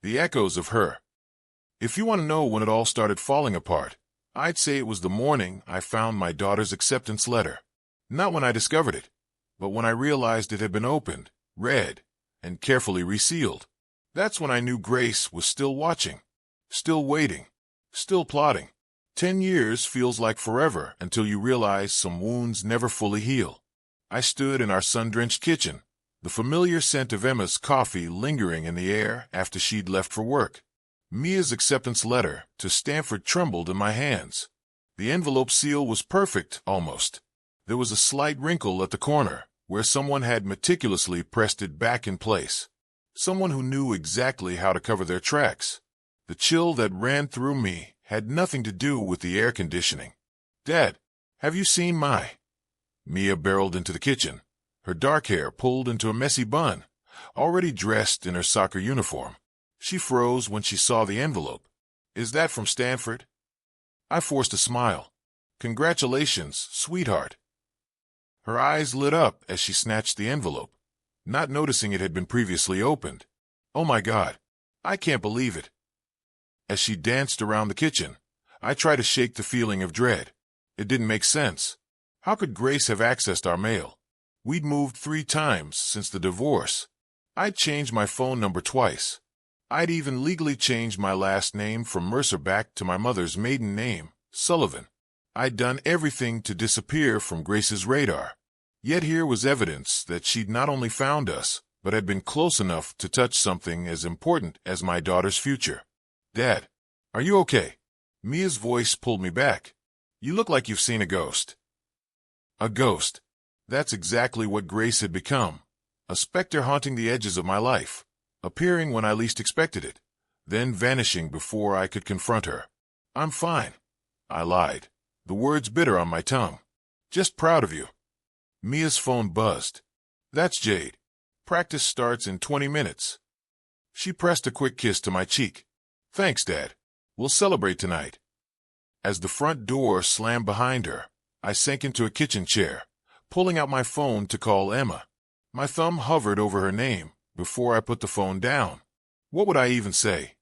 The echoes of her. If you want to know when it all started falling apart, I'd say it was the morning I found my daughter's acceptance letter. Not when I discovered it, but when I realized it had been opened, read, and carefully resealed. That's when I knew Grace was still watching, still waiting, still plotting. 10 years feels like forever until you realize some wounds never fully heal. I stood in our sun-drenched kitchen, the familiar scent of Emma's coffee lingering in the air after she'd left for work. Mia's acceptance letter to Stanford trembled in my hands. The envelope seal was perfect, almost. There was a slight wrinkle at the corner, where someone had meticulously pressed it back in place. Someone who knew exactly how to cover their tracks. The chill that ran through me had nothing to do with the air conditioning. "Dad, have you seen my—" Mia barreled into the kitchen, her dark hair pulled into a messy bun, already dressed in her soccer uniform. She froze when she saw the envelope. "Is that from Stanford?" I forced a smile. "Congratulations, sweetheart." Her eyes lit up as she snatched the envelope, not noticing it had been previously opened. "Oh my God, I can't believe it." As she danced around the kitchen, I tried to shake the feeling of dread. It didn't make sense. How could Grace have accessed our mail? We'd moved 3 times since the divorce. I'd changed my phone number twice. I'd even legally changed my last name from Mercer back to my mother's maiden name, Sullivan. I'd done everything to disappear from Grace's radar. Yet here was evidence that she'd not only found us, but had been close enough to touch something as important as my daughter's future. "Dad, are you okay?" Mia's voice pulled me back. "You look like you've seen a ghost." A ghost. That's exactly what Grace had become. A specter haunting the edges of my life, appearing when I least expected it, then vanishing before I could confront her. "I'm fine," I lied, the words bitter on my tongue. "Just proud of you." Mia's phone buzzed. "That's Jade. Practice starts in 20 minutes. She pressed a quick kiss to my cheek. "Thanks, Dad. We'll celebrate tonight." As the front door slammed behind her, I sank into a kitchen chair, pulling out my phone to call Emma. My thumb hovered over her name before I put the phone down. What would I even say?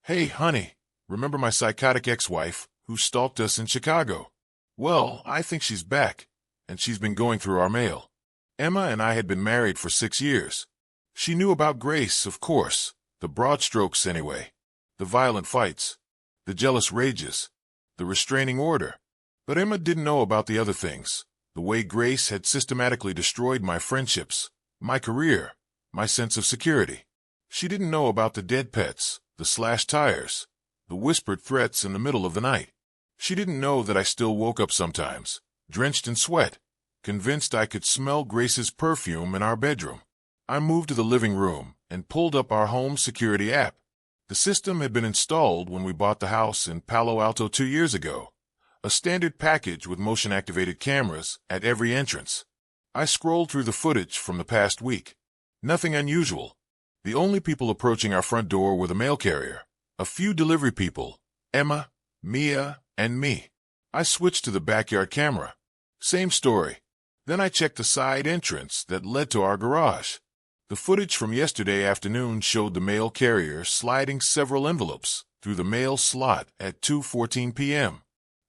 "Hey, honey, remember my psychotic ex-wife who stalked us in Chicago? Well, I think she's back, and she's been going through our mail." Emma and I had been married for 6 years. She knew about Grace, of course, the broad strokes anyway, the violent fights, the jealous rages, the restraining order. But Emma didn't know about the other things, the way Grace had systematically destroyed my friendships, my career, my sense of security. She didn't know about the dead pets, the slashed tires, the whispered threats in the middle of the night. She didn't know that I still woke up sometimes, drenched in sweat, convinced I could smell Grace's perfume in our bedroom. I moved to the living room and pulled up our home security app. The system had been installed when we bought the house in Palo Alto 2 years ago, a standard package with motion-activated cameras at every entrance. I scrolled through the footage from the past week. Nothing unusual. The only people approaching our front door were the mail carrier, a few delivery people, Emma, Mia, and me. I switched to the backyard camera. Same story. Then I checked the side entrance that led to our garage. The footage from yesterday afternoon showed the mail carrier sliding several envelopes through the mail slot at 2:14 p.m.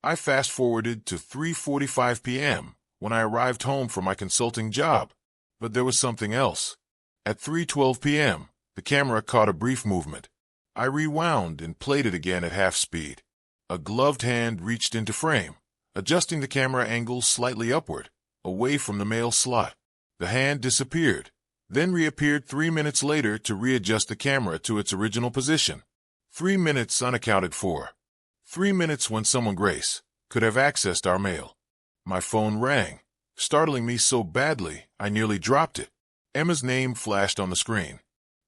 I fast-forwarded to 3:45 p.m. when I arrived home from my consulting job. But there was something else. At 3:12 p.m., the camera caught a brief movement. I rewound and played it again at half speed. A gloved hand reached into frame, adjusting the camera angle slightly upward, away from the mail slot. The hand disappeared, then reappeared 3 minutes later to readjust the camera to its original position. 3 minutes unaccounted for. 3 minutes when someone, Grace, could have accessed our mail. My phone rang, startling me so badly I nearly dropped it. Emma's name flashed on the screen.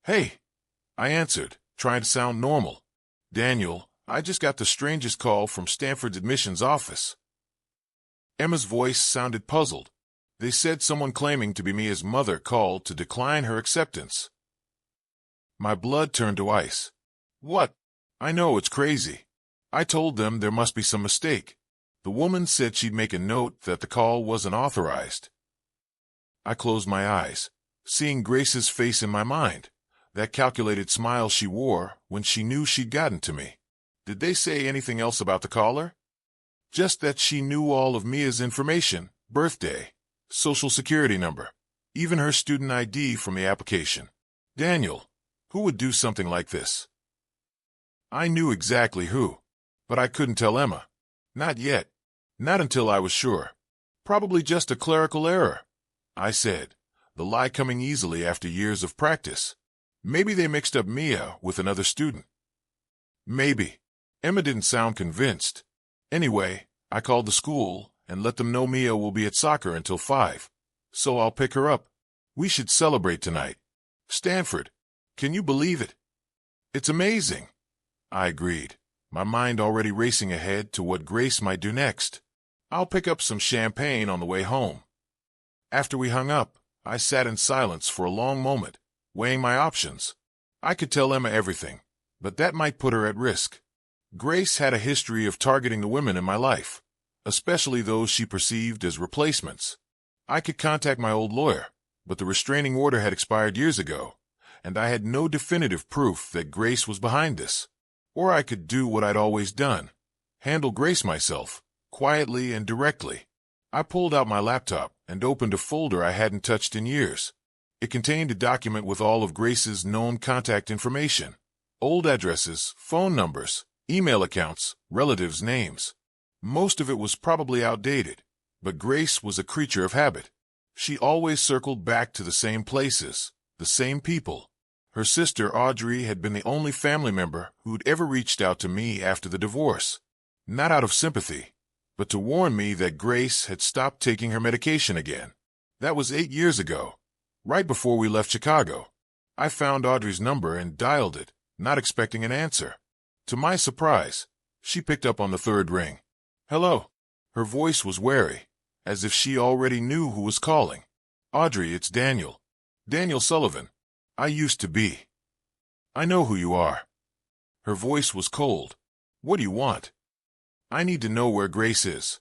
"Hey," I answered, trying to sound normal. "Daniel, I just got the strangest call from Stanford's admissions office." Emma's voice sounded puzzled. They said someone claiming to be Mia's mother called to decline her acceptance. My blood turned to ice. "What? I know, it's crazy." I told them there must be some mistake. The woman said she'd make a note that the call wasn't authorized. I closed my eyes, seeing Grace's face in my mind, That calculated smile she wore when she knew she'd gotten to me. Did they say anything else about the caller? Just that she knew all of Mia's information, birthday, social security number, even her student ID from the application. Daniel, who would do something like this? I knew exactly who, but I couldn't tell Emma. Not yet. Not until I was sure. Probably just a clerical error, I said, the lie coming easily after years of practice. Maybe they mixed up Mia with another student. Maybe. Emma didn't sound convinced. Anyway, I called the school and let them know Mia will be at soccer until 5, so I'll pick her up. We should celebrate tonight. Stanford, can you believe it? It's amazing. I agreed, my mind already racing ahead to what Grace might do next. I'll pick up some champagne on the way home. After we hung up, I sat in silence for a long moment, weighing my options. I could tell Emma everything, but that might put her at risk. Grace had a history of targeting the women in my life, especially those she perceived as replacements. I could contact my old lawyer, but the restraining order had expired years ago, and I had no definitive proof that Grace was behind this. Or I could do what I'd always done, handle Grace myself, quietly and directly. I pulled out my laptop and opened a folder I hadn't touched in years. It contained a document with all of Grace's known contact information, old addresses, phone numbers, email accounts, relatives' names. Most of it was probably outdated, but Grace was a creature of habit. She always circled back to the same places, the same people. Her sister Audrey had been the only family member who'd ever reached out to me after the divorce. Not out of sympathy, but to warn me that Grace had stopped taking her medication again. That was 8 years ago, right before we left Chicago. I found Audrey's number and dialed it, not expecting an answer. To my surprise, she picked up on the third ring. Hello. Her voice was wary, as if she already knew who was calling. Audrey, it's Daniel. Daniel Sullivan. I used to be. I know who you are. Her voice was cold. What do you want? I need to know where Grace is.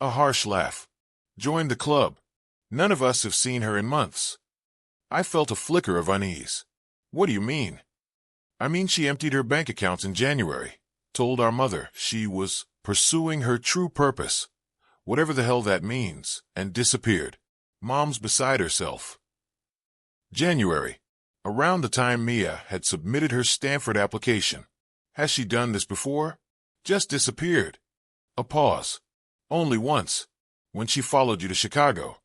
A harsh laugh. Join the club. None of us have seen her in months. I felt a flicker of unease. What do you mean? I mean she emptied her bank accounts in January, told our mother she was pursuing her true purpose, whatever the hell that means, and disappeared. Mom's beside herself. January, around the time Mia had submitted her Stanford application. Has she done this before? Just disappeared. A pause. Only once, when she followed you to Chicago.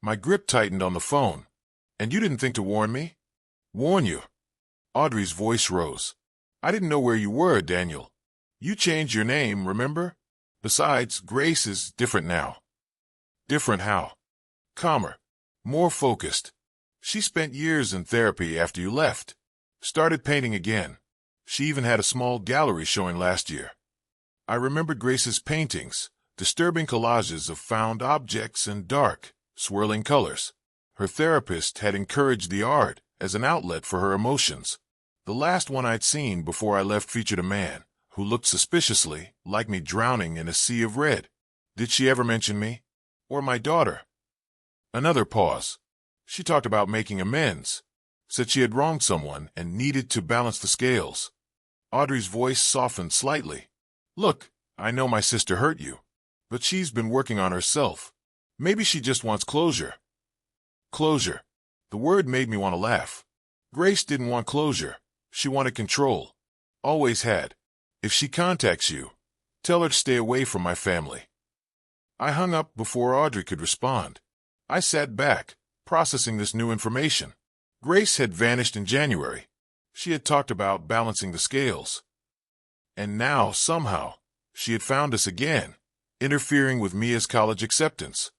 My grip tightened on the phone. And you didn't think to warn me? Warn you? Audrey's voice rose. I didn't know where you were, Daniel. You changed your name, remember? Besides, Grace is different now. Different how? Calmer. More focused. She spent years in therapy after you left. Started painting again. She even had a small gallery showing last year. I remembered Grace's paintings, disturbing collages of found objects and dark, swirling colors. Her therapist had encouraged the art as an outlet for her emotions. The last one I'd seen before I left featured a man who looked suspiciously like me drowning in a sea of red. Did she ever mention me? Or my daughter? Another pause. She talked about making amends, said she had wronged someone and needed to balance the scales. Audrey's voice softened slightly. Look, I know my sister hurt you, but she's been working on herself. Maybe she just wants closure. Closure. The word made me want to laugh. Grace didn't want closure. She wanted control. Always had. If she contacts you, tell her to stay away from my family. I hung up before Audrey could respond. I sat back, processing this new information. Grace had vanished in January. She had talked about balancing the scales. And now, somehow, she had found us again, interfering with Mia's college acceptance.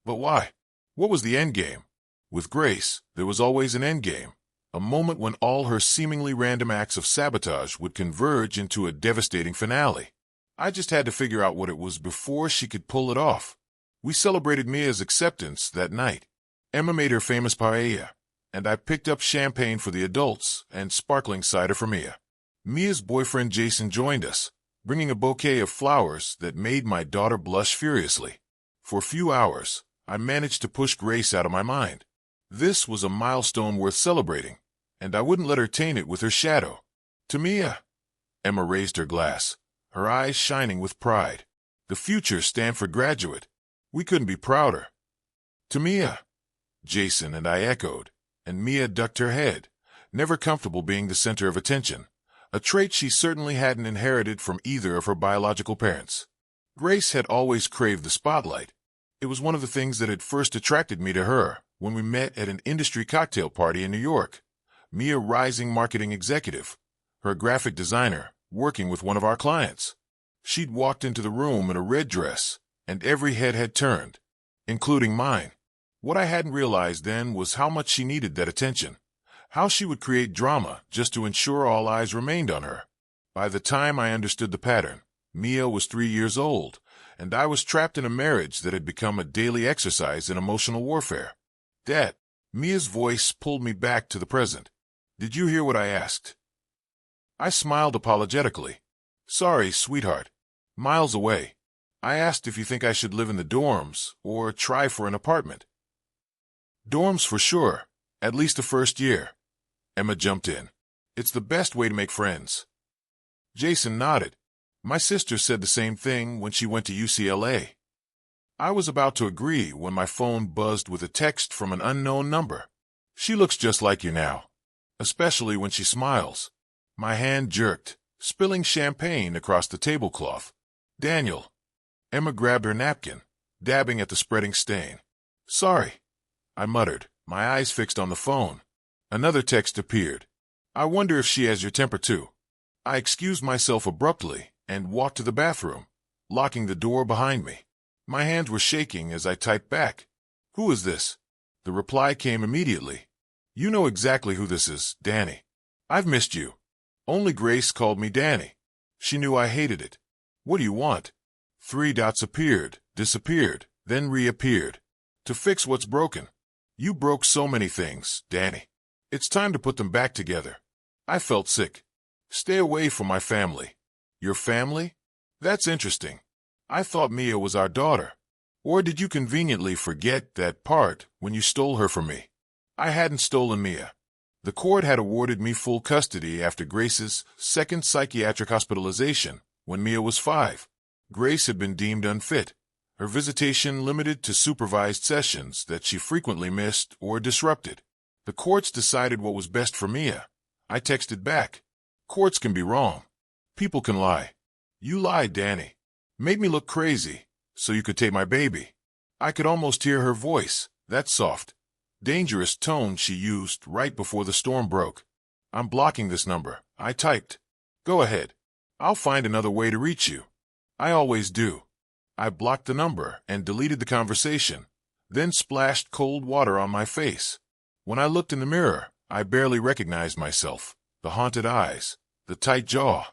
But why? What was the endgame? With Grace, there was always an endgame, a moment when all her seemingly random acts of sabotage would converge into a devastating finale. I just had to figure out what it was before she could pull it off. We celebrated Mia's acceptance that night. Emma made her famous paella, and I picked up champagne for the adults and sparkling cider for Mia. Mia's boyfriend Jason joined us, bringing a bouquet of flowers that made my daughter blush furiously. For a few hours, I managed to push Grace out of my mind. This was a milestone worth celebrating, and I wouldn't let her taint it with her shadow. To Mia. Emma raised her glass, her eyes shining with pride. The future Stanford graduate. We couldn't be prouder. To Mia. Jason and I echoed, and Mia ducked her head, never comfortable being the center of attention, a trait she certainly hadn't inherited from either of her biological parents. Grace had always craved the spotlight. It was one of the things that had first attracted me to her when we met at an industry cocktail party in New York. Mia, rising marketing executive, her graphic designer, working with one of our clients. She'd walked into the room in a red dress, and every head had turned, including mine. What I hadn't realized then was how much she needed that attention, how she would create drama just to ensure all eyes remained on her. By the time I understood the pattern, Mia was 3 years old, and I was trapped in a marriage that had become a daily exercise in emotional warfare. Dad, Mia's voice pulled me back to the present. Did you hear what I asked? I smiled apologetically. Sorry, sweetheart. Miles away. I asked if you think I should live in the dorms or try for an apartment. Dorms for sure, at least the first year. Emma jumped in. It's the best way to make friends. Jason nodded. My sister said the same thing when she went to UCLA. I was about to agree when my phone buzzed with a text from an unknown number. She looks just like you now, especially when she smiles. My hand jerked, spilling champagne across the tablecloth. Daniel. Emma grabbed her napkin, dabbing at the spreading stain. Sorry, I muttered, my eyes fixed on the phone. Another text appeared. I wonder if she has your temper too. I excused myself abruptly and walked to the bathroom, locking the door behind me. My hands were shaking as I typed back. Who is this? The reply came immediately. You know exactly who this is, Danny. I've missed you. Only Grace called me Danny. She knew I hated it. What do you want? 3 dots appeared, disappeared, then reappeared. To fix what's broken. You broke so many things, Danny. It's time to put them back together. I felt sick. Stay away from my family. Your family? That's interesting. I thought Mia was our daughter. Or did you conveniently forget that part when you stole her from me? I hadn't stolen Mia. The court had awarded me full custody after Grace's second psychiatric hospitalization when Mia was 5. Grace had been deemed unfit, her visitation limited to supervised sessions that she frequently missed or disrupted. The courts decided what was best for Mia. I texted back. Courts can be wrong. People can lie. You lied, Danny. Made me look crazy, so you could take my baby. I could almost hear her voice, that soft, dangerous tone she used right before the storm broke. I'm blocking this number, I typed. Go ahead. I'll find another way to reach you. I always do. I blocked the number and deleted the conversation, then splashed cold water on my face. When I looked in the mirror, I barely recognized myself. The haunted eyes, the tight jaw.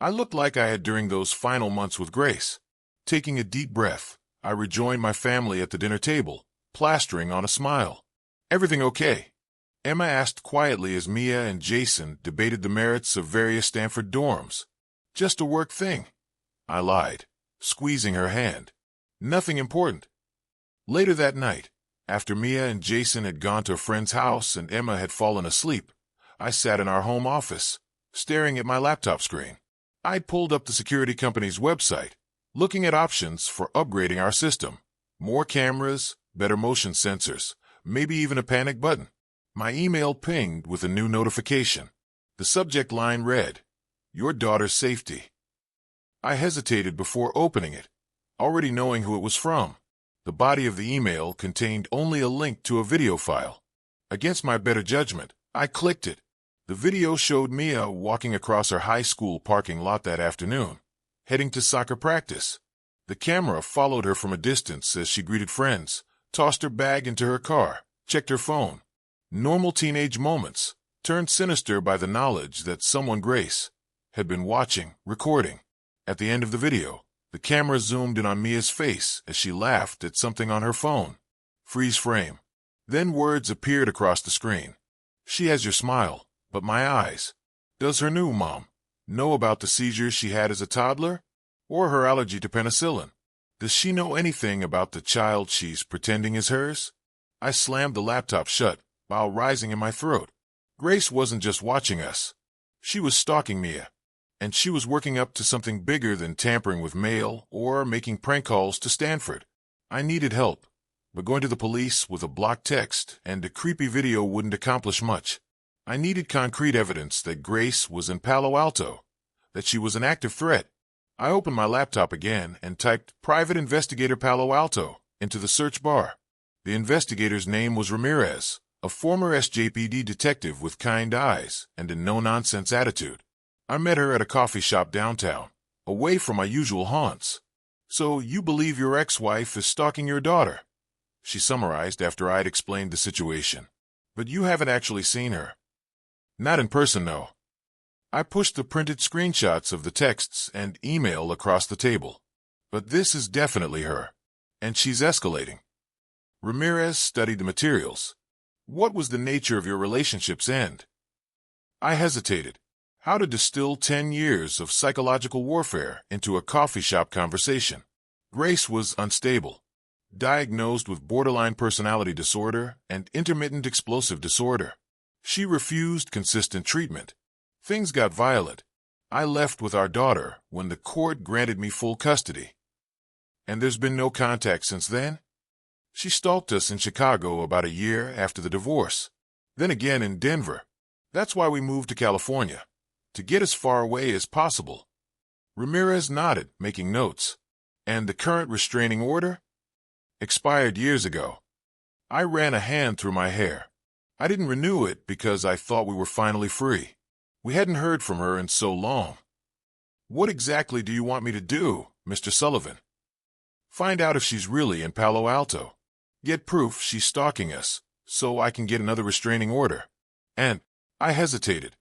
I looked like I had during those final months with Grace. Taking a deep breath, I rejoined my family at the dinner table, plastering on a smile. Everything okay? Emma asked quietly as Mia and Jason debated the merits of various Stanford dorms. Just a work thing. I lied, squeezing her hand. Nothing important. Later that night, after Mia and Jason had gone to a friend's house and Emma had fallen asleep, I sat in our home office, staring at my laptop screen. I'd pulled up the security company's website, looking at options for upgrading our system. More cameras, better motion sensors, maybe even a panic button. My email pinged with a new notification. The subject line read, Your daughter's safety. I hesitated before opening it, already knowing who it was from. The body of the email contained only a link to a video file. Against my better judgment, I clicked it. The video showed Mia walking across her high school parking lot that afternoon, heading to soccer practice. The camera followed her from a distance as she greeted friends, tossed her bag into her car, checked her phone. Normal teenage moments, turned sinister by the knowledge that someone, Grace, had been watching, recording. At the end of the video, the camera zoomed in on Mia's face as she laughed at something on her phone. Freeze frame. Then words appeared across the screen. She has your smile, but my eyes. Does her new mom know about the seizures she had as a toddler? Or her allergy to penicillin? Does she know anything about the child she's pretending is hers? I slammed the laptop shut, while rising in my throat. Grace wasn't just watching us. She was stalking Mia. And she was working up to something bigger than tampering with mail or making prank calls to Stanford. I needed help, but going to the police with a blocked text and a creepy video wouldn't accomplish much. I needed concrete evidence that Grace was in Palo Alto, that she was an active threat. I opened my laptop again and typed Private Investigator Palo Alto into the search bar. The investigator's name was Ramirez, a former SJPD detective with kind eyes and a no-nonsense attitude. I met her at a coffee shop downtown, away from my usual haunts. "So you believe your ex-wife is stalking your daughter?" she summarized after I'd explained the situation. "But you haven't actually seen her." "Not in person, no." I pushed the printed screenshots of the texts and email across the table. "But this is definitely her. And she's escalating." Ramirez studied the materials. "What was the nature of your relationship's end?" I hesitated. How to distill 10 years of psychological warfare into a coffee shop conversation? Grace was unstable, diagnosed with borderline personality disorder and intermittent explosive disorder. She refused consistent treatment. Things got violent. I left with our daughter when the court granted me full custody. And there's been no contact since then? She stalked us in Chicago about a year after the divorce, then again in Denver. That's why we moved to California, to get as far away as possible. Ramirez nodded, making notes. And the current restraining order? Expired years ago. I ran a hand through my hair. I didn't renew it because I thought we were finally free. We hadn't heard from her in so long. "What exactly do you want me to do, Mr. Sullivan?" "Find out if she's really in Palo Alto. Get proof she's stalking us, so I can get another restraining order. And," I hesitated,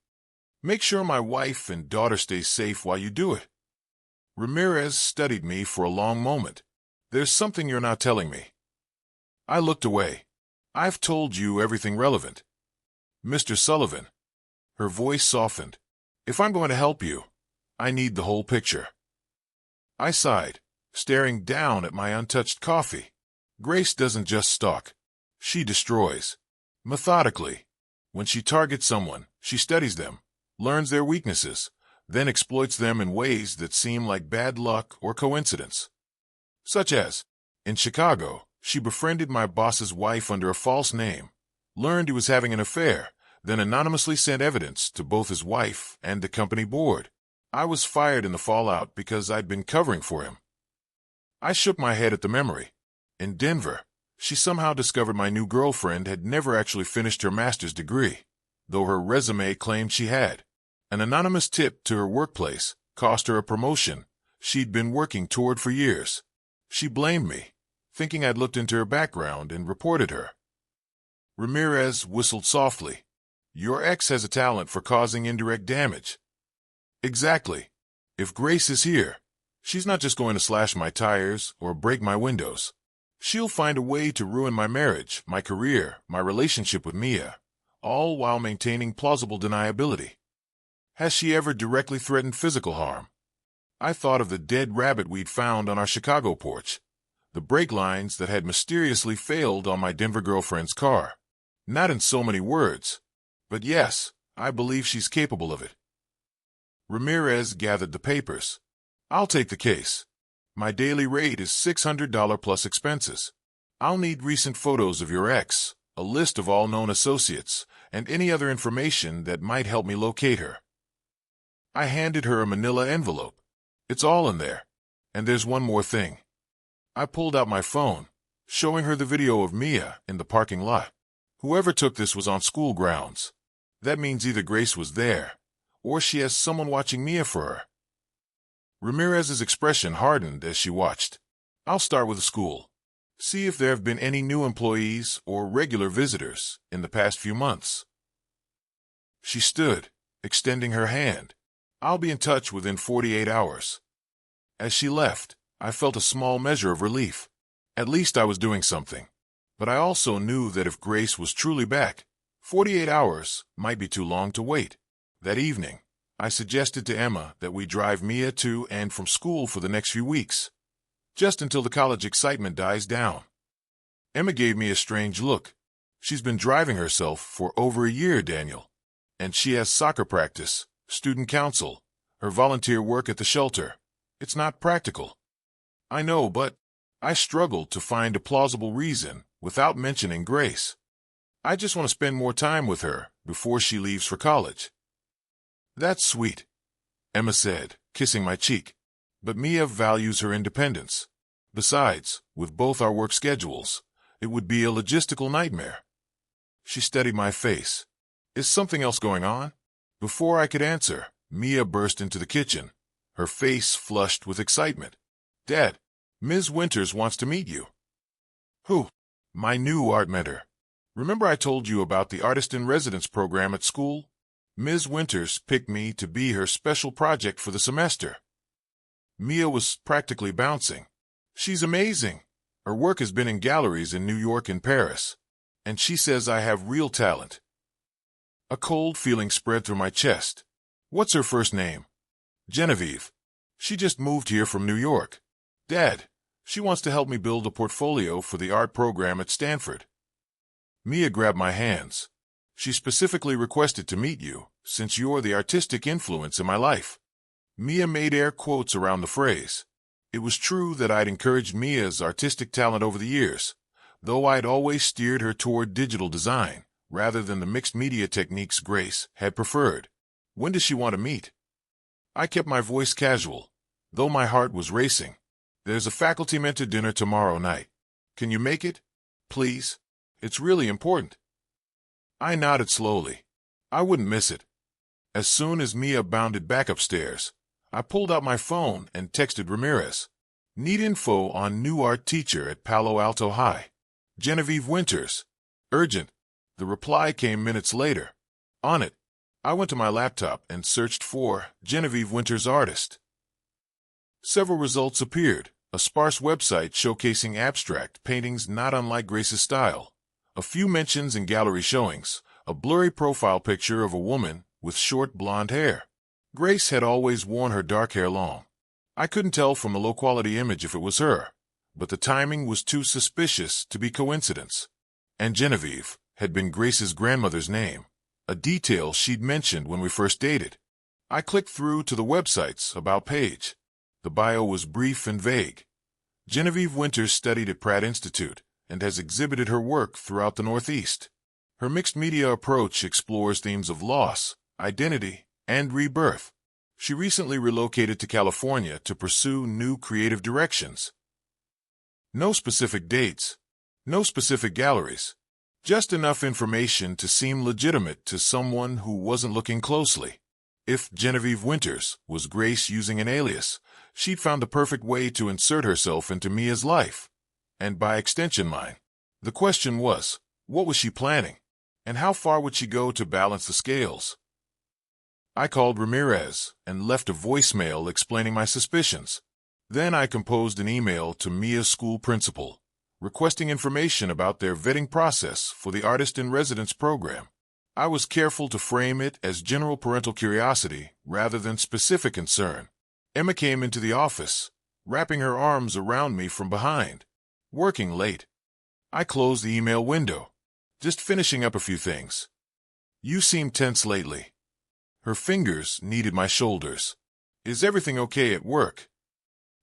"make sure my wife and daughter stay safe while you do it." Ramirez studied me for a long moment. "There's something you're not telling me." I looked away. "I've told you everything relevant." "Mr. Sullivan." Her voice softened. "If I'm going to help you, I need the whole picture." I sighed, staring down at my untouched coffee. Grace doesn't just stalk. She destroys. Methodically. When she targets someone, she studies them, learns their weaknesses, then exploits them in ways that seem like bad luck or coincidence. Such as, in Chicago, she befriended my boss's wife under a false name, learned he was having an affair, then anonymously sent evidence to both his wife and the company board. I was fired in the fallout because I'd been covering for him. I shook my head at the memory. In Denver, she somehow discovered my new girlfriend had never actually finished her master's degree, though her resume claimed she had. An anonymous tip to her workplace cost her a promotion she'd been working toward for years. She blamed me, thinking I'd looked into her background and reported her. Ramirez whistled softly. "Your ex has a talent for causing indirect damage." "Exactly. If Grace is here, she's not just going to slash my tires or break my windows. She'll find a way to ruin my marriage, my career, my relationship with Mia, all while maintaining plausible deniability." "Has she ever directly threatened physical harm?" I thought of the dead rabbit we'd found on our Chicago porch, the brake lines that had mysteriously failed on my Denver girlfriend's car. Not in so many words, but yes, I believe she's capable of it. Ramirez gathered the papers. "I'll take the case. My daily rate is $600 plus expenses. I'll need recent photos of your ex, a list of all known associates, and any other information that might help me locate her." I handed her a manila envelope. "It's all in there. And there's one more thing." I pulled out my phone, showing her the video of Mia in the parking lot. Whoever took this was on school grounds. That means either Grace was there, or she has someone watching Mia for her. Ramirez's expression hardened as she watched. "I'll start with the school. See if there have been any new employees or regular visitors in the past few months." She stood, extending her hand. "I'll be in touch within 48 hours. As she left, I felt a small measure of relief. At least I was doing something. But I also knew that if Grace was truly back, 48 hours might be too long to wait. That evening, I suggested to Emma that we drive Mia to and from school for the next few weeks, just until the college excitement dies down. Emma gave me a strange look. "She's been driving herself for over a year, Daniel." And she has soccer practice, student council, her volunteer work at the shelter. It's not practical. I know, but I struggle to find a plausible reason without mentioning Grace. I just want to spend more time with her before she leaves for college. That's sweet, Emma said, kissing my cheek. But Mia values her independence. Besides, with both our work schedules, it would be a logistical nightmare. She studied my face. Is something else going on? Before I could answer, Mia burst into the kitchen, her face flushed with excitement. Dad, Ms. Winters wants to meet you. Who? My new art mentor. Remember I told you about the artist-in-residence program at school? Ms. Winters picked me to be her special project for the semester. Mia was practically bouncing. She's amazing. Her work has been in galleries in New York and Paris. And she says I have real talent. A cold feeling spread through my chest. What's her first name? Genevieve. She just moved here from New York. Dad, she wants to help me build a portfolio for the art program at Stanford. Mia grabbed my hands. She specifically requested to meet you, since you're the artistic influence in my life. Mia made air quotes around the phrase. It was true that I'd encouraged Mia's artistic talent over the years, though I'd always steered her toward digital design, rather than the mixed media techniques Grace had preferred. When does she want to meet? I kept my voice casual, though my heart was racing. There's a faculty mentor dinner tomorrow night. Can you make it? Please? It's really important. I nodded slowly. I wouldn't miss it. As soon as Mia bounded back upstairs, I pulled out my phone and texted Ramirez. Need info on new art teacher at Palo Alto High. Genevieve Winters. Urgent. The reply came minutes later. On it, I went to my laptop and searched for Genevieve Winters artist. Several results appeared, a sparse website showcasing abstract paintings not unlike Grace's style, a few mentions in gallery showings, a blurry profile picture of a woman with short blonde hair. Grace had always worn her dark hair long. I couldn't tell from the low-quality image if it was her, but the timing was too suspicious to be coincidence. And Genevieve had been Grace's grandmother's name, a detail she'd mentioned when we first dated. I clicked through to the website's About page. The bio was brief and vague. Genevieve Winters studied at Pratt Institute and has exhibited her work throughout the Northeast. Her mixed media approach explores themes of loss, identity, and rebirth. She recently relocated to California to pursue new creative directions. No specific dates, no specific galleries, just enough information to seem legitimate to someone who wasn't looking closely. If Genevieve Winters was Grace using an alias, she'd found the perfect way to insert herself into Mia's life, and by extension mine. The question was, what was she planning, and how far would she go to balance the scales? I called Ramirez and left a voicemail explaining my suspicions. Then I composed an email to Mia's school principal, requesting information about their vetting process for the artist-in-residence program. I was careful to frame it as general parental curiosity rather than specific concern. Emma came into the office, wrapping her arms around me from behind. Working late. I closed the email window. Just finishing up a few things. You seem tense lately. Her fingers kneaded my shoulders. Is everything okay at work?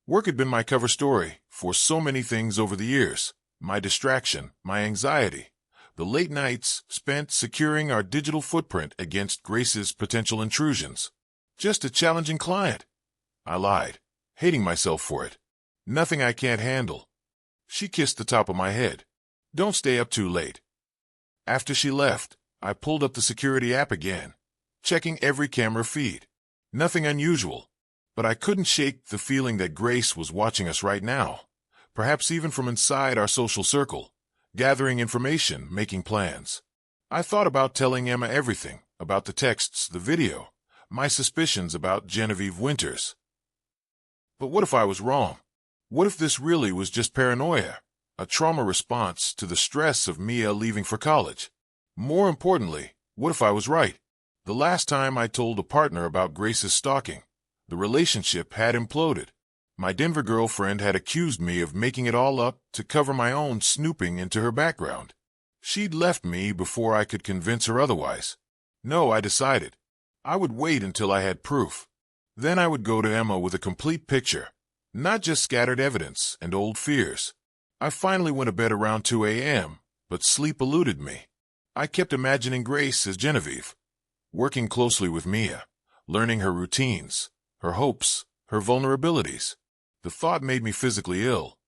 Work had been my cover story for so many things over the years. My distraction, my anxiety, the late nights spent securing our digital footprint against Grace's potential intrusions. Just a challenging client. I lied, hating myself for it. Nothing I can't handle. She kissed the top of my head. Don't stay up too late. After she left, I pulled up the security app again, checking every camera feed. Nothing unusual, but I couldn't shake the feeling that Grace was watching us right now, perhaps even from inside our social circle, gathering information, making plans. I thought about telling Emma everything, about the texts, the video, my suspicions about Genevieve Winters. But what if I was wrong? What if this really was just paranoia, a trauma response to the stress of Mia leaving for college? More importantly, what if I was right? The last time I told a partner about Grace's stalking, the relationship had imploded. My Denver girlfriend had accused me of making it all up to cover my own snooping into her background. She'd left me before I could convince her otherwise. No, I decided. I would wait until I had proof. Then I would go to Emma with a complete picture, not just scattered evidence and old fears. I finally went to bed around 2 a.m., but sleep eluded me. I kept imagining Grace as Genevieve, working closely with Mia, learning her routines, her hopes, her vulnerabilities. The thought made me physically ill.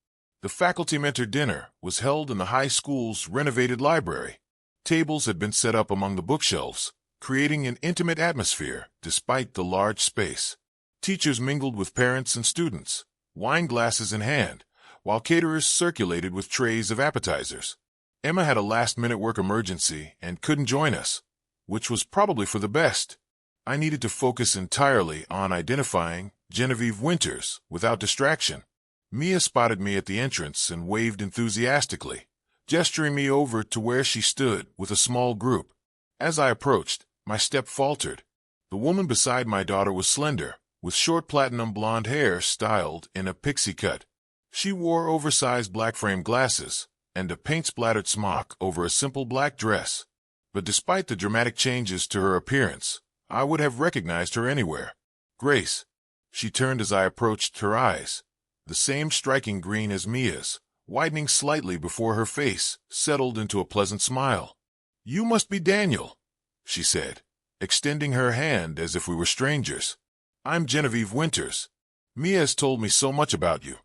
The faculty mentor dinner was held in the high school's renovated library. Tables had been set up among the bookshelves, creating an intimate atmosphere despite the large space. Teachers mingled with parents and students, wine glasses in hand, while caterers circulated with trays of appetizers. Emma had a last-minute work emergency and couldn't join us, which was probably for the best. I needed to focus entirely on identifying Genevieve Winters without distraction. Mia spotted me at the entrance and waved enthusiastically, gesturing me over to where she stood with a small group. As I approached, my step faltered. The woman beside my daughter was slender, with short platinum blonde hair styled in a pixie cut. She wore oversized black-framed glasses and a paint-splattered smock over a simple black dress. But despite the dramatic changes to her appearance, I would have recognized her anywhere. Grace. She turned as I approached, her eyes, the same striking green as Mia's, widening slightly before her face settled into a pleasant smile. "You must be Daniel," she said, extending her hand as if we were strangers. "I'm Genevieve Winters. Mia has told me so much about you."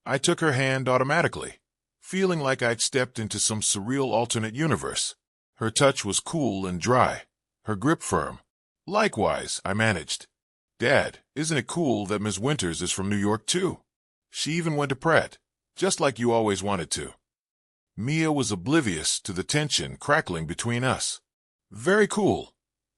I took her hand automatically, feeling like I'd stepped into some surreal alternate universe. Her touch was cool and dry, her grip firm. "Likewise," I managed. "Dad, isn't it cool that Ms. Winters is from New York, too? She even went to Pratt, just like you always wanted to." Mia was oblivious to the tension crackling between us. "Very cool,"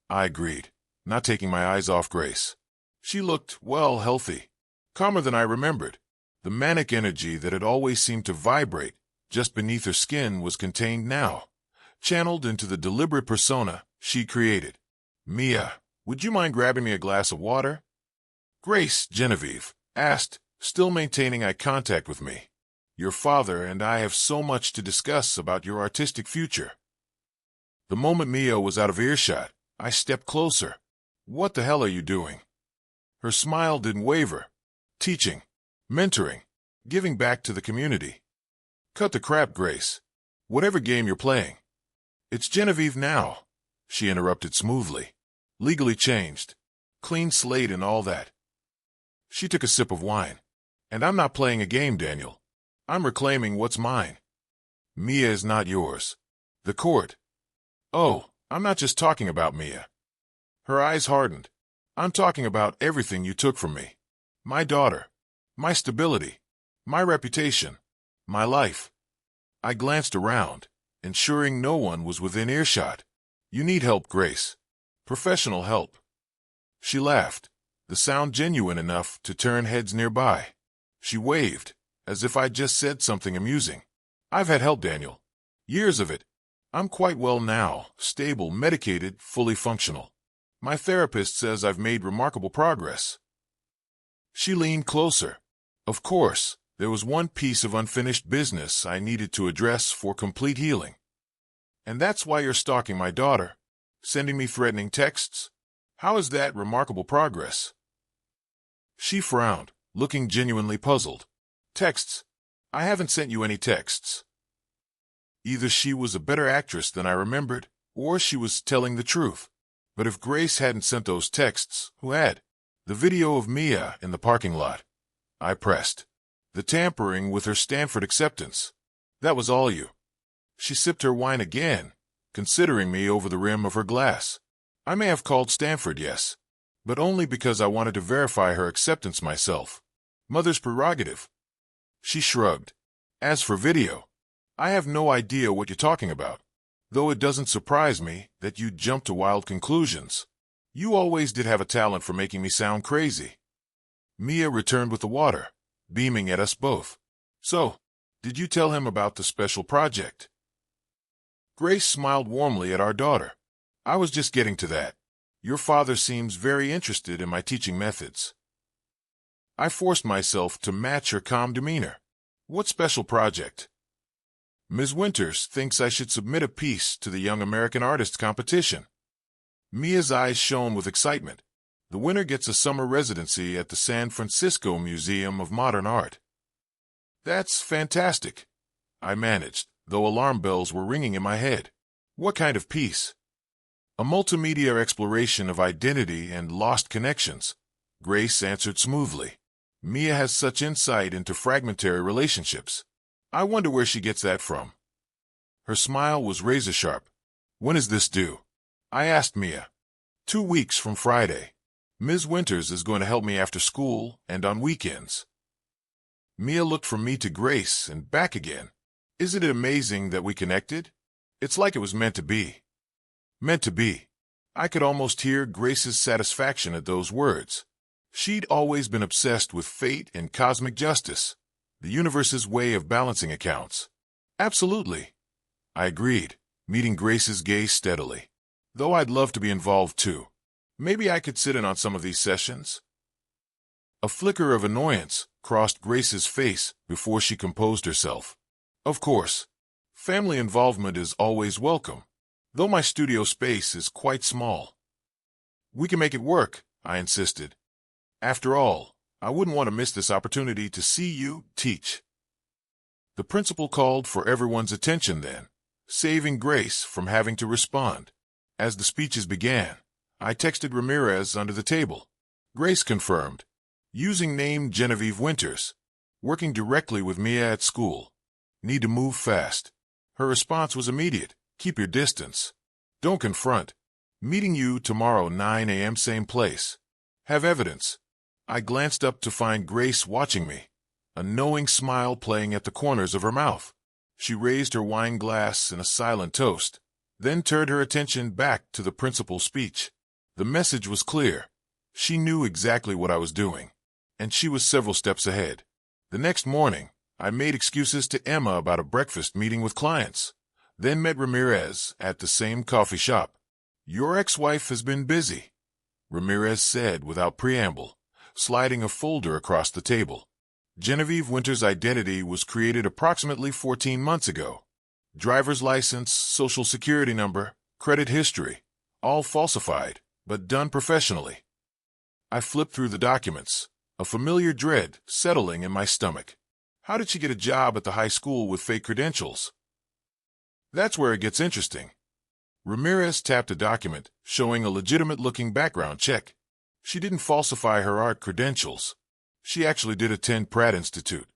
I agreed, not taking my eyes off Grace. She looked, well, healthy, calmer than I remembered. The manic energy that had always seemed to vibrate just beneath her skin was contained now, channeled into the deliberate persona she created. "Mia, would you mind grabbing me a glass of water?" Grace, Genevieve asked, still maintaining eye contact with me. "Your father and I have so much to discuss about your artistic future." The moment Mia was out of earshot, I stepped closer. "What the hell are you doing?" Her smile didn't waver. "Teaching, mentoring, giving back to the community." "Cut the crap, Grace. Whatever game you're playing." "It's Genevieve now," she interrupted smoothly. "Legally changed. Clean slate and all that." She took a sip of wine. "And I'm not playing a game, Daniel. I'm reclaiming what's mine. Mia is not yours. The court." "Oh, I'm not just talking about Mia." Her eyes hardened. "I'm talking about everything you took from me. My daughter, my stability, my reputation, my life." I glanced around, ensuring no one was within earshot. "You need help, Grace. Professional help." She laughed, the sound genuine enough to turn heads nearby. She waved, as if I'd just said something amusing. "I've had help, Daniel. Years of it. I'm quite well now, stable, medicated, fully functional. My therapist says I've made remarkable progress." She leaned closer. "Of course, there was one piece of unfinished business I needed to address for complete healing. And that's why you're stalking my daughter, sending me threatening texts? How is that remarkable progress?" She frowned, looking genuinely puzzled. "Texts? I haven't sent you any texts." Either she was a better actress than I remembered, or she was telling the truth. But if Grace hadn't sent those texts, who had? The video of Mia in the parking lot. I pressed. The tampering with her Stanford acceptance. That was all you. She sipped her wine again, considering me over the rim of her glass. I may have called Stanford, yes, but only because I wanted to verify her acceptance myself. Mother's prerogative. She shrugged. "As for video, I have no idea what you're talking about, though it doesn't surprise me that you jump to wild conclusions. You always did have a talent for making me sound crazy." Mia returned with the water, beaming at us both. "So, did you tell him about the special project?" Grace smiled warmly at our daughter. "I was just getting to that. Your father seems very interested in my teaching methods." I forced myself to match her calm demeanor. "What special project?" "Ms. Winters thinks I should submit a piece to the Young American Artists competition." Mia's eyes shone with excitement. The winner gets a summer residency at the San Francisco Museum of Modern Art. That's fantastic, I managed, though alarm bells were ringing in my head. What kind of piece? A multimedia exploration of identity and lost connections, Grace answered smoothly. Mia has such insight into fragmentary relationships. I wonder where she gets that from. Her smile was razor-sharp. When is this due? I asked Mia. 2 weeks from Friday. Ms. Winters is going to help me after school and on weekends. Mia looked from me to Grace and back again. Isn't it amazing that we connected? It's like it was meant to be. Meant to be. I could almost hear Grace's satisfaction at those words. She'd always been obsessed with fate and cosmic justice, the universe's way of balancing accounts. Absolutely, I agreed, meeting Grace's gaze steadily. Though I'd love to be involved too. Maybe I could sit in on some of these sessions? A flicker of annoyance crossed Grace's face before she composed herself. Of course, family involvement is always welcome, though my studio space is quite small. We can make it work, I insisted. After all, I wouldn't want to miss this opportunity to see you teach. The principal called for everyone's attention then, saving Grace from having to respond. As the speeches began, I texted Ramirez under the table. Grace confirmed. Using name Genevieve Winters. Working directly with Mia at school. Need to move fast. Her response was immediate. Keep your distance. Don't confront. Meeting you tomorrow 9 a.m. same place. Have evidence. I glanced up to find Grace watching me, a knowing smile playing at the corners of her mouth. She raised her wine glass in a silent toast, then turned her attention back to the principal's speech. The message was clear. She knew exactly what I was doing, and she was several steps ahead. The next morning, I made excuses to Emma about a breakfast meeting with clients, then met Ramirez at the same coffee shop. Your ex-wife has been busy, Ramirez said without preamble, sliding a folder across the table. Genevieve Winters' identity was created approximately 14 months ago. Driver's license, social security number, credit history, all falsified, but done professionally. I flipped through the documents, a familiar dread settling in my stomach. How did she get a job at the high school with fake credentials? That's where it gets interesting. Ramirez tapped a document showing a legitimate-looking background check. She didn't falsify her art credentials. She actually did attend Pratt Institute.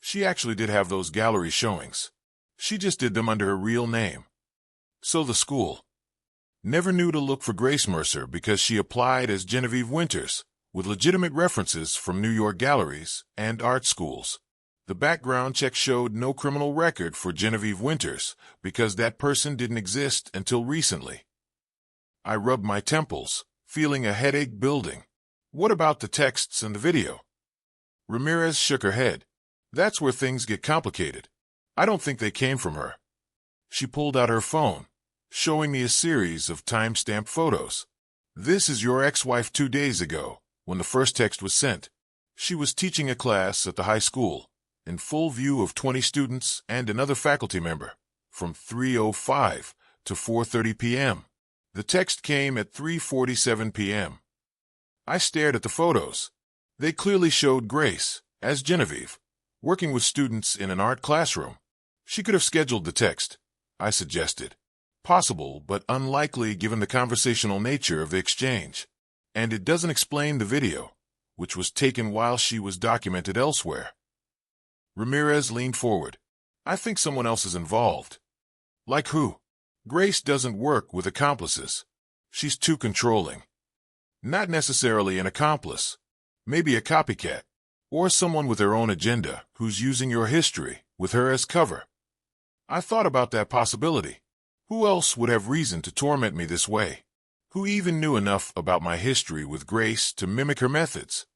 She actually did have those gallery showings. She just did them under her real name. So the school never knew to look for Grace Mercer because she applied as Genevieve Winters, with legitimate references from New York galleries and art schools. The background check showed no criminal record for Genevieve Winters because that person didn't exist until recently. I rubbed my temples, feeling a headache building. What about the texts and the video? Ramirez shook her head. That's where things get complicated. I don't think they came from her. She pulled out her phone, showing me a series of time-stamped photos. This is your ex-wife 2 days ago, when the first text was sent. She was teaching a class at the high school, in full view of 20 students and another faculty member, from 3:05 to 4:30 p.m. The text came at 3:47 p.m. I stared at the photos. They clearly showed Grace, as Genevieve, working with students in an art classroom. She could have scheduled the text, I suggested. Possible, but unlikely given the conversational nature of the exchange. And it doesn't explain the video, which was taken while she was documented elsewhere. Ramirez leaned forward. I think someone else is involved. Like who? Grace doesn't work with accomplices. She's too controlling. Not necessarily an accomplice. Maybe a copycat. Or someone with their own agenda who's using your history with her as cover. I thought about that possibility. Who else would have reason to torment me this way? Who even knew enough about my history with Grace to mimic her methods?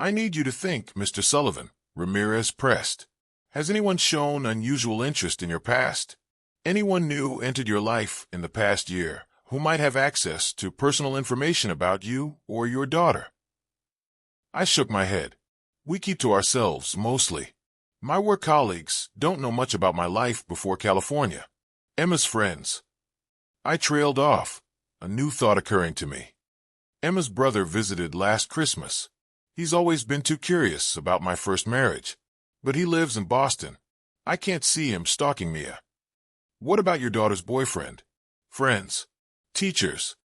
I need you to think, Mr. Sullivan, Ramirez pressed. Has anyone shown unusual interest in your past? Anyone new entered your life in the past year who might have access to personal information about you or your daughter? I shook my head. We keep to ourselves, mostly. My work colleagues don't know much about my life before California. Emma's friends. I trailed off, a new thought occurring to me. Emma's brother visited last Christmas. He's always been too curious about my first marriage. But he lives in Boston. I can't see him stalking Mia. What about your daughter's boyfriend? Friends? Teachers?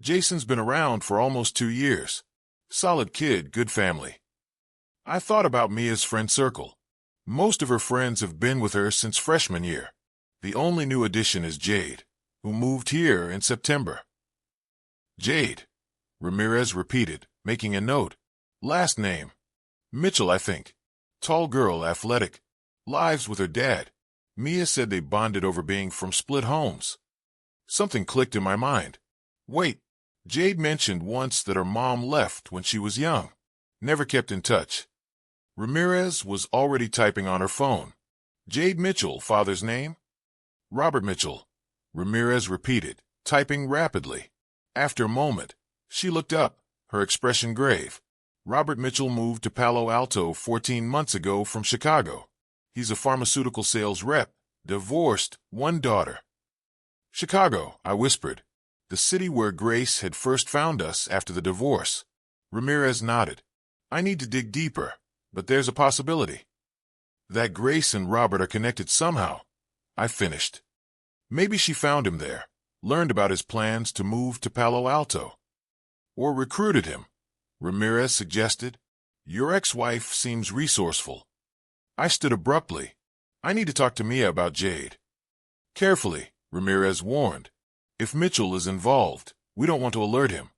Jason's been around for almost 2 years. Solid kid, good family. I thought about Mia's friend circle. Most of her friends have been with her since freshman year. The only new addition is Jade, who moved here in September. Jade, Ramirez repeated, making a note. Last name. Mitchell, I think. Tall girl, athletic. Lives with her dad. Mia said they bonded over being from split homes. Something clicked in my mind. Wait, Jade mentioned once that her mom left when she was young. Never kept in touch. Ramirez was already typing on her phone. Jade Mitchell, father's name? Robert Mitchell, Ramirez repeated, typing rapidly. After a moment, she looked up, her expression grave. Robert Mitchell moved to Palo Alto 14 months ago from Chicago. He's a pharmaceutical sales rep, divorced, 1 daughter. Chicago, I whispered. The city where Grace had first found us after the divorce. Ramirez nodded. I need to dig deeper, but there's a possibility. That Grace and Robert are connected somehow. I finished. Maybe she found him there, learned about his plans to move to Palo Alto. Or recruited him, Ramirez suggested. Your ex-wife seems resourceful. I stood abruptly. I need to talk to Mia about Jade. Carefully, Ramirez warned. If Mitchell is involved, we don't want to alert him.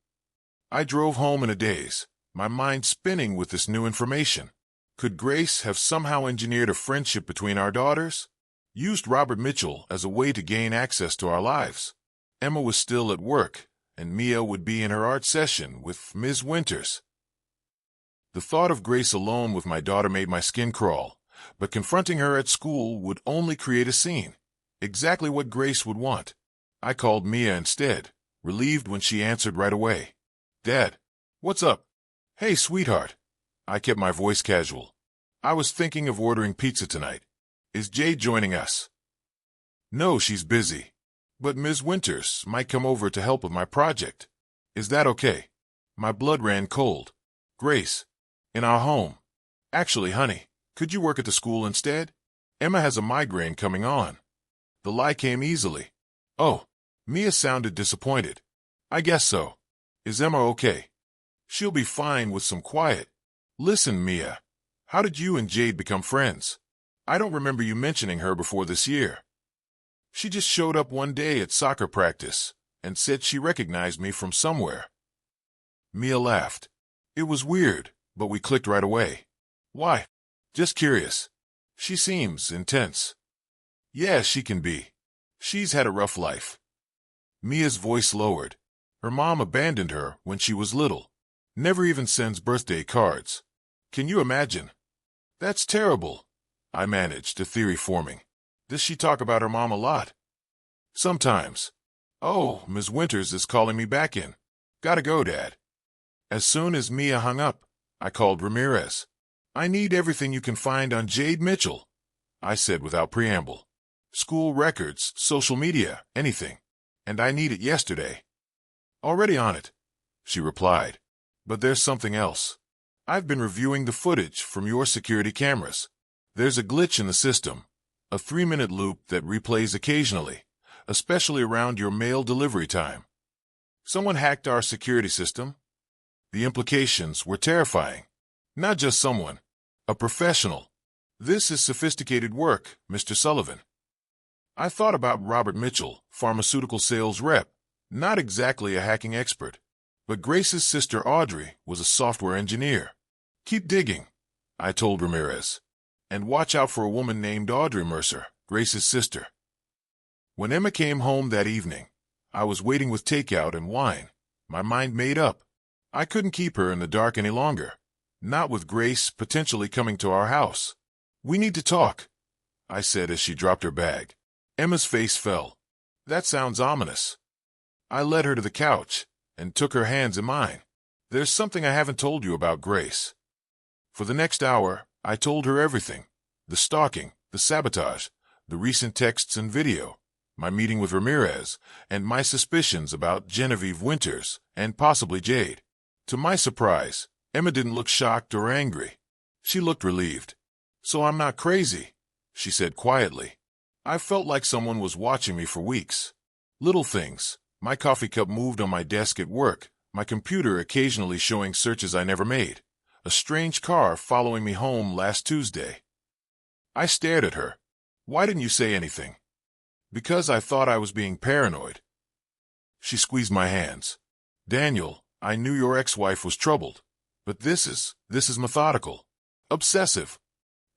I drove home in a daze, my mind spinning with this new information. Could Grace have somehow engineered a friendship between our daughters? Used Robert Mitchell as a way to gain access to our lives? Emma was still at work, and Mia would be in her art session with Ms. Winters. The thought of Grace alone with my daughter made my skin crawl, but confronting her at school would only create a scene. Exactly what Grace would want. I called Mia instead, relieved when she answered right away. Dad, what's up? Hey, sweetheart. I kept my voice casual. I was thinking of ordering pizza tonight. Is Jade joining us? No, she's busy. But Ms. Winters might come over to help with my project. Is that okay? My blood ran cold. Grace, in our home. Actually, honey, could you work at the school instead? Emma has a migraine coming on. The lie came easily. Oh, Mia sounded disappointed. I guess so. Is Emma okay? She'll be fine with some quiet. Listen, Mia, how did you and Jade become friends? I don't remember you mentioning her before this year. She just showed up one day at soccer practice and said she recognized me from somewhere. Mia laughed. It was weird, but we clicked right away. Why? Just curious. She seems intense. Yeah, she can be. She's had a rough life. Mia's voice lowered. Her mom abandoned her when she was little. Never even sends birthday cards. Can you imagine? That's terrible. I managed, a theory forming. Does she talk about her mom a lot? Sometimes. Oh, Ms. Winters is calling me back in. Gotta go, Dad. As soon as Mia hung up, I called Ramirez. I need everything you can find on Jade Mitchell, I said without preamble. School records, social media, anything. And I need it yesterday. Already on it, she replied. But there's something else. I've been reviewing the footage from your security cameras. There's a glitch in the system, a 3-minute loop that replays occasionally, especially around your mail delivery time. Someone hacked our security system. The implications were terrifying. Not just someone, a professional. This is sophisticated work, Mr. Sullivan. I thought about Robert Mitchell, pharmaceutical sales rep, not exactly a hacking expert. But Grace's sister Audrey was a software engineer. Keep digging, I told Ramirez. And watch out for a woman named Audrey Mercer, Grace's sister. When Emma came home that evening, I was waiting with takeout and wine, my mind made up. I couldn't keep her in the dark any longer, not with Grace potentially coming to our house. We need to talk, I said as she dropped her bag. Emma's face fell. That sounds ominous. I led her to the couch and took her hands in mine. There's something I haven't told you about Grace. For the next hour, I told her everything. The stalking, the sabotage, the recent texts and video. my meeting with Ramirez, and my suspicions about Genevieve Winters and possibly Jade. To my surprise, Emma didn't look shocked or angry. She looked relieved. "So I'm not crazy," she said quietly. I felt like someone was watching me for weeks. Little things. My coffee cup moved on my desk at work, my computer occasionally showing searches I never made, a strange car following me home last Tuesday. I stared at her. "Why didn't you say anything?" "Because I thought I was being paranoid." She squeezed my hands. "Daniel, I knew your ex-wife was troubled, but this is methodical. Obsessive."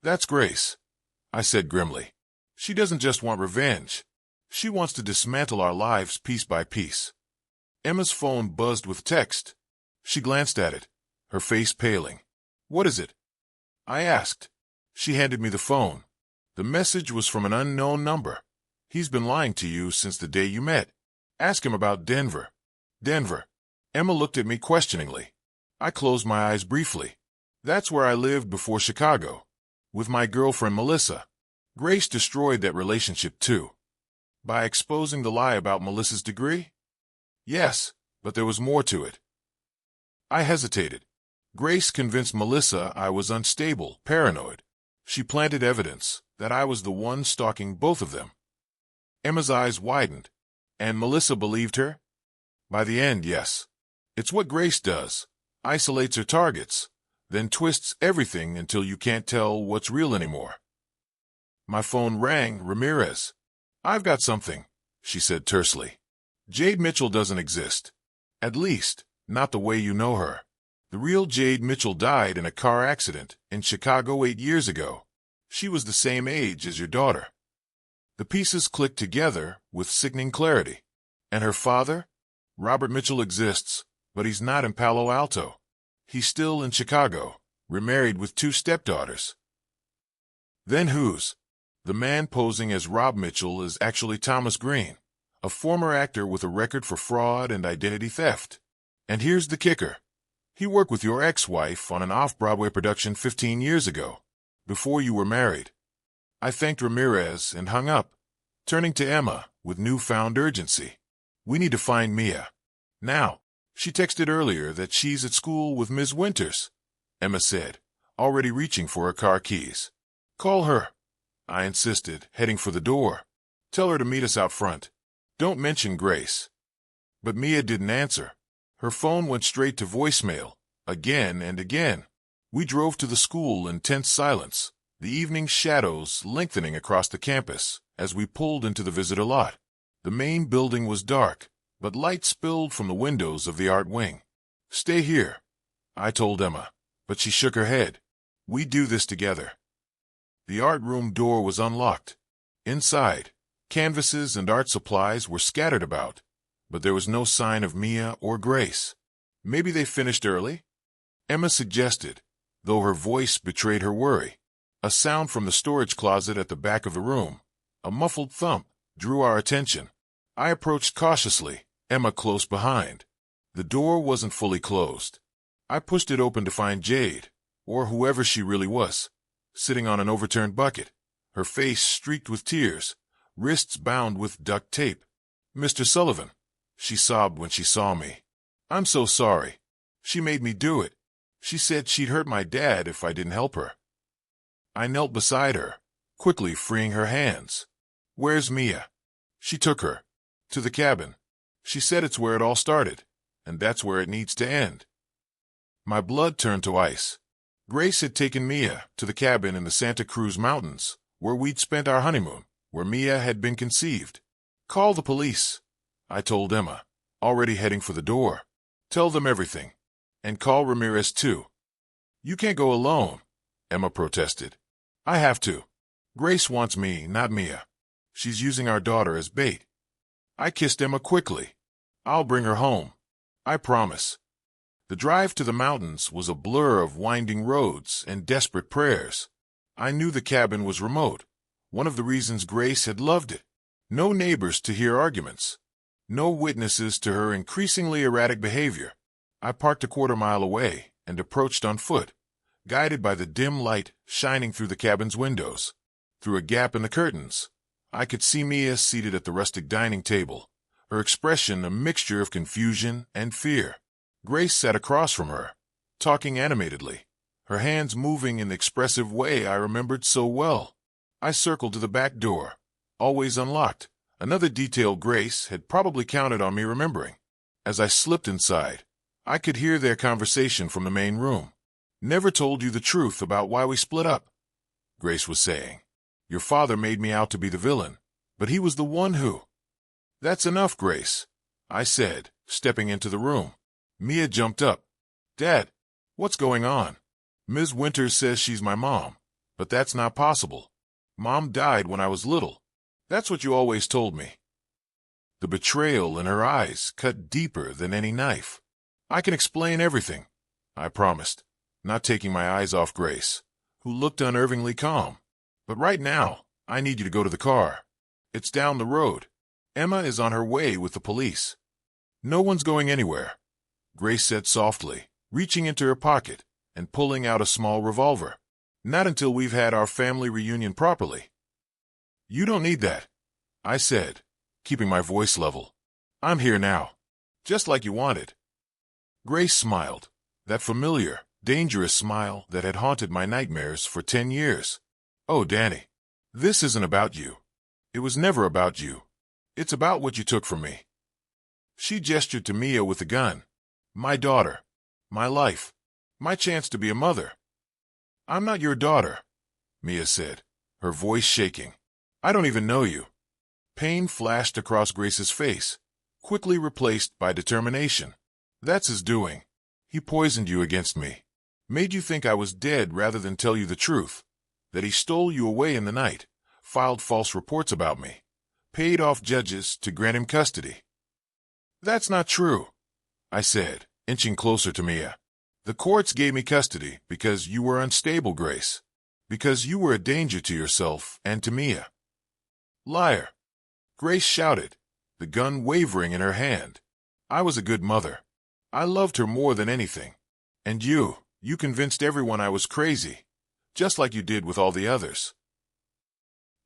"That's Grace," I said grimly. "She doesn't just want revenge. She wants to dismantle our lives piece by piece." Emma's phone buzzed with text. She glanced at it, her face paling. "What is it?" I asked. She handed me the phone. The message was from an unknown number. "He's been lying to you since the day you met. Ask him about Denver." Denver. Emma looked at me questioningly. I closed my eyes briefly. "That's where I lived before Chicago, with my girlfriend Melissa. Grace destroyed that relationship too." "By exposing the lie about Melissa's degree?" "Yes, but there was more to it." I hesitated. Grace convinced Melissa I was unstable, paranoid. She planted evidence that I was the one stalking both of them. Emma's eyes widened. "And Melissa believed her?" "By the end, yes. It's what Grace does. Isolates her targets, then twists everything until you can't tell what's real anymore." My phone rang. "Ramirez." "I've got something," she said tersely. "Jade Mitchell doesn't exist. At least, not the way you know her. The real Jade Mitchell died in a car accident in Chicago 8 years ago. She was the same age as your daughter." The pieces clicked together with sickening clarity. "And her father? Robert Mitchell exists, but he's not in Palo Alto. He's still in Chicago, remarried with 2 stepdaughters." "Then whose?" "The man posing as Rob Mitchell is actually Thomas Green, a former actor with a record for fraud and identity theft. And here's the kicker. He worked with your ex-wife on an off-Broadway production 15 years ago, before you were married." I thanked Ramirez and hung up, turning to Emma with newfound urgency. "We need to find Mia. Now." "She texted earlier that she's at school with Ms. Winters," Emma said, already reaching for her car keys. "Call her," I insisted, heading for the door. "Tell her to meet us out front. Don't mention Grace." But Mia didn't answer. Her phone went straight to voicemail, again and again. We drove to the school in tense silence, the evening shadows lengthening across the campus as we pulled into the visitor lot. The main building was dark, but light spilled from the windows of the art wing. "Stay here," I told Emma, but she shook her head. "We do this together." The art room door was unlocked. Inside, canvases and art supplies were scattered about, but there was no sign of Mia or Grace. "Maybe they finished early?" Emma suggested, though her voice betrayed her worry. A sound from the storage closet at the back of the room, a muffled thump, drew our attention. I approached cautiously, Emma close behind. The door wasn't fully closed. I pushed it open to find Jade, or whoever she really was, sitting on an overturned bucket, her face streaked with tears, wrists bound with duct tape. "Mr. Sullivan," she sobbed when she saw me. "I'm so sorry. She made me do it. She said she'd hurt my dad if I didn't help her." I knelt beside her, quickly freeing her hands. "Where's Mia?" She took her. "To the cabin. She said it's where it all started, and that's where it needs to end." My blood turned to ice. Grace had taken Mia to the cabin in the Santa Cruz Mountains, where we'd spent our honeymoon, where Mia had been conceived. "Call the police," I told Emma, already heading for the door. "Tell them everything. And call Ramirez too." "You can't go alone," Emma protested. "I have to. Grace wants me, not Mia. She's using our daughter as bait." I kissed Emma quickly. "I'll bring her home. I promise." The drive to the mountains was a blur of winding roads and desperate prayers. I knew the cabin was remote, one of the reasons Grace had loved it. No neighbors to hear arguments. No witnesses to her increasingly erratic behavior. I parked a quarter-mile away and approached on foot, guided by the dim light shining through the cabin's windows. Through a gap in the curtains, I could see Mia seated at the rustic dining table, her expression a mixture of confusion and fear. Grace sat across from her, talking animatedly, her hands moving in the expressive way I remembered so well. I circled to the back door, always unlocked, another detail Grace had probably counted on me remembering. As I slipped inside, I could hear their conversation from the main room. "Never told you the truth about why we split up," Grace was saying. "Your father made me out to be the villain, but he was the one who—" "That's enough, Grace," I said, stepping into the room. Mia jumped up. "Dad, what's going on? Ms. Winters says she's my mom, but that's not possible. Mom died when I was little. That's what you always told me." The betrayal in her eyes cut deeper than any knife. "I can explain everything," I promised, not taking my eyes off Grace, who looked unnervingly calm. "But right now, I need you to go to the car. It's down the road. Emma is on her way with the police." "No one's going anywhere," Grace said softly, reaching into her pocket and pulling out a small revolver. "Not until we've had our family reunion properly." "You don't need that," I said, keeping my voice level. "I'm here now, just like you wanted." Grace smiled, that familiar, dangerous smile that had haunted my nightmares for 10 years. "Oh, Danny, this isn't about you. It was never about you. It's about what you took from me." She gestured to Mia with the gun. "My daughter. My life. My chance to be a mother." "I'm not your daughter," Mia said, her voice shaking. "I don't even know you." Pain flashed across Grace's face, quickly replaced by determination. "That's his doing. He poisoned you against me. Made you think I was dead rather than tell you the truth. That he stole you away in the night, filed false reports about me, paid off judges to grant him custody." "That's not true," I said, inching closer to Mia. "The courts gave me custody because you were unstable, Grace. Because you were a danger to yourself and to Mia." "Liar!" Grace shouted, the gun wavering in her hand. "I was a good mother. I loved her more than anything. And you convinced everyone I was crazy, just like you did with all the others."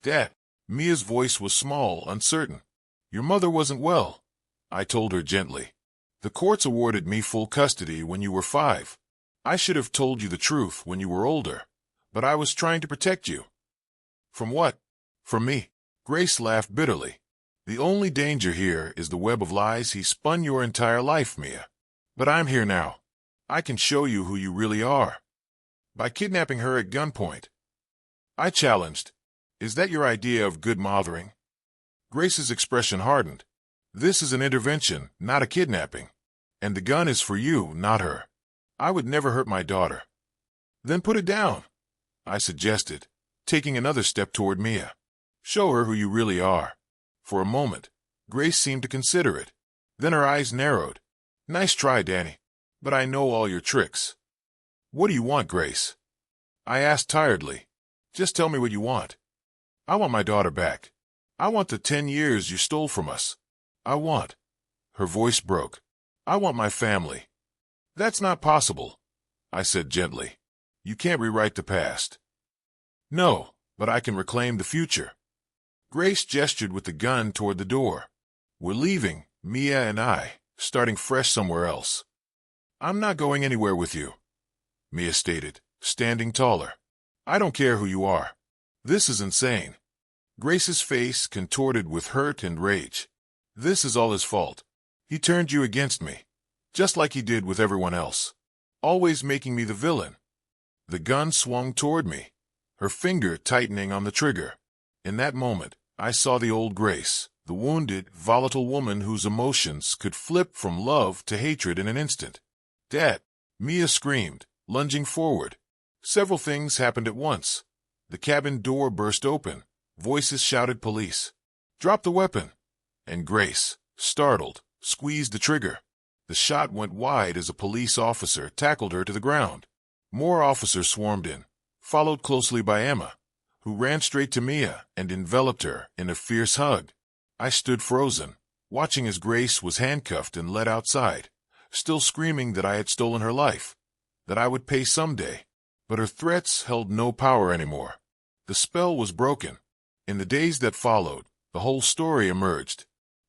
"Dad," Mia's voice was small, uncertain. "Your mother wasn't well," I told her gently. "The courts awarded me full custody when you were 5. I should have told you the truth when you were older, but I was trying to protect you." "From what?" "From me." Grace laughed bitterly. "The only danger here is the web of lies he spun your entire life, Mia. But I'm here now. I can show you who you really are. By kidnapping her at gunpoint." I challenged. "Is that your idea of good mothering?" Grace's expression hardened. "This is an intervention, not a kidnapping. And the gun is for you, not her. I would never hurt my daughter." "Then put it down," I suggested, taking another step toward Mia. "Show her who you really are." For a moment, Grace seemed to consider it. Then her eyes narrowed. "Nice try, Danny. But I know all your tricks." "What do you want, Grace?" I asked tiredly. "Just tell me what you want." "I want my daughter back. I want the 10 years you stole from us. I want—" Her voice broke. "I want my family." "That's not possible," I said gently. "You can't rewrite the past." "No, but I can reclaim the future." Grace gestured with the gun toward the door. "We're leaving, Mia and I, starting fresh somewhere else." "I'm not going anywhere with you," Mia stated, standing taller. "I don't care who you are. This is insane." Grace's face contorted with hurt and rage. "This is all his fault. He turned you against me, just like he did with everyone else, always making me the villain." The gun swung toward me, her finger tightening on the trigger. In that moment, I saw the old Grace, the wounded, volatile woman whose emotions could flip from love to hatred in an instant. "Dad!" Mia screamed, lunging forward. Several things happened at once. The cabin door burst open. Voices shouted police. "Drop the weapon!" And Grace, startled, squeezed the trigger. The shot went wide as a police officer tackled her to the ground. More officers swarmed in, followed closely by Emma, who ran straight to Mia and enveloped her in a fierce hug. I stood frozen, watching as Grace was handcuffed and led outside, still screaming that I had stolen her life, that I would pay someday. But her threats held no power anymore. The spell was broken. In the days that followed, the whole story emerged.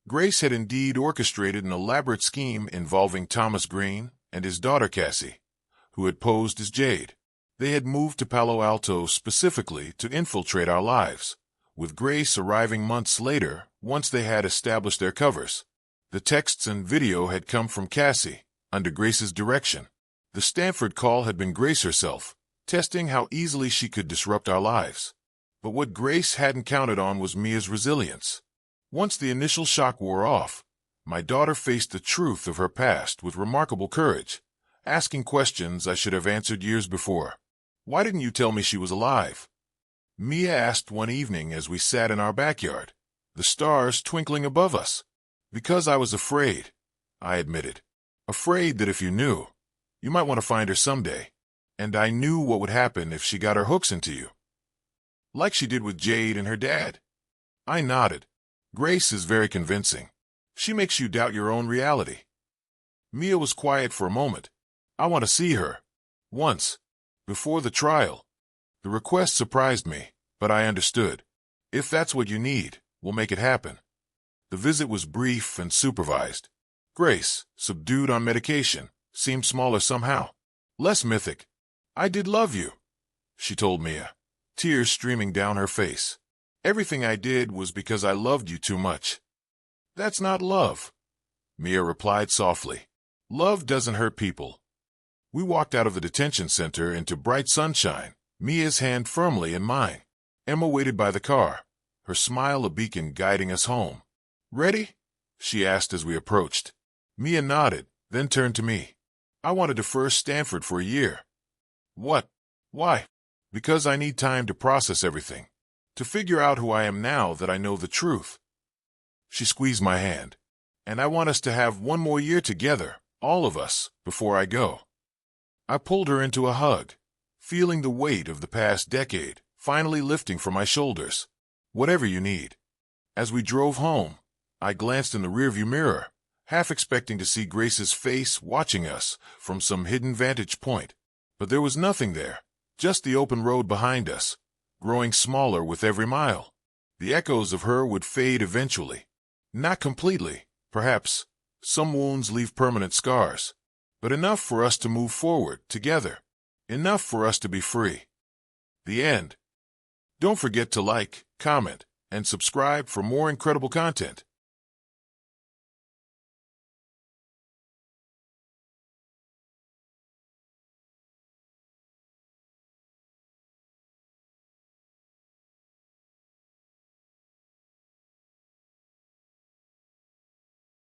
Grace had indeed orchestrated an elaborate scheme involving Thomas Green and his daughter Cassie, who had posed as Jade. They had moved to Palo Alto specifically to infiltrate our lives, with Grace arriving months later once they had established their covers. The texts and video had come from Cassie, under Grace's direction. The Stanford call had been Grace herself, testing how easily she could disrupt our lives. But what Grace hadn't counted on was Mia's resilience. Once the initial shock wore off, my daughter faced the truth of her past with remarkable courage, asking questions I should have answered years before. "Why didn't you tell me she was alive?" Mia asked one evening as we sat in our backyard, the stars twinkling above us. "Because I was afraid," I admitted. "Afraid that if you knew, you might want to find her someday. And I knew what would happen if she got her hooks into you. Like she did with Jade and her dad." I nodded. "Grace is very convincing. She makes you doubt your own reality." Mia was quiet for a moment. "I want to see her. Once. Before the trial." The request surprised me, but I understood. "If that's what you need, we'll make it happen." The visit was brief and supervised. Grace, subdued on medication, seemed smaller somehow. Less mythic. "I did love you," she told Mia, tears streaming down her face. "Everything I did was because I loved you too much." "That's not love," Mia replied softly. "Love doesn't hurt people." We walked out of the detention center into bright sunshine, Mia's hand firmly in mine. Emma waited by the car, her smile a beacon guiding us home. "Ready?" she asked as we approached. Mia nodded, then turned to me. "I want to defer Stanford for a year." "What? Why?" "Because I need time to process everything. To figure out who I am now that I know the truth." She squeezed my hand. "And I want us to have one more year together, all of us, before I go." I pulled her into a hug, feeling the weight of the past decade finally lifting from my shoulders. "Whatever you need." As we drove home, I glanced in the rearview mirror, half expecting to see Grace's face watching us from some hidden vantage point. But there was nothing there, just the open road behind us, growing smaller with every mile. The echoes of her would fade eventually. Not completely, perhaps. Some wounds leave permanent scars. But enough for us to move forward together. Enough for us to be free. The end. Don't forget to like, comment, and subscribe for more incredible content.